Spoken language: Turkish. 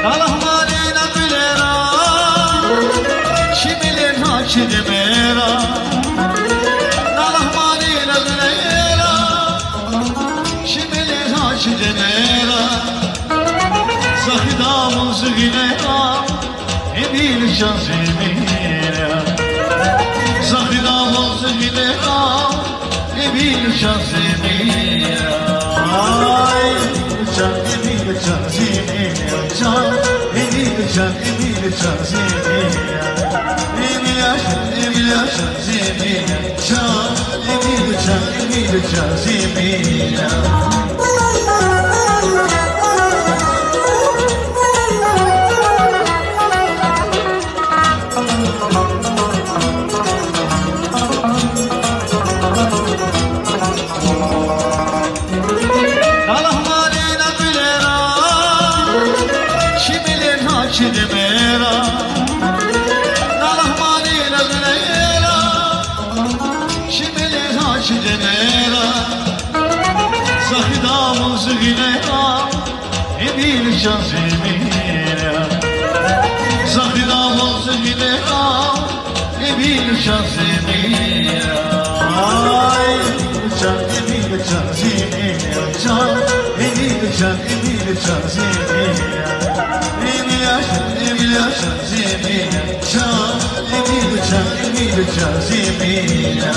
Kalahmalina bilera Şimilin haçidi mera Kalahmalina bilera Şimilin haçidi mera Zahidamın zıgınera Ebil şazimira Zahidamın zıgınera Ebil şazimira Can Emil Can Zimira Can Emil Can Emil Can Zimira Emil Can Zimira Can Emil Can Zimira Haçidi mera Kalahmalina bilera Şimilin haçidi mera Zahidamın zıgınera Ebil şazimira Zahidamın zıgınera Ebil şazimira Can Emil Can Zimira Can Emil Can Zimira Emil Can Zimira Can Emil Can Zimira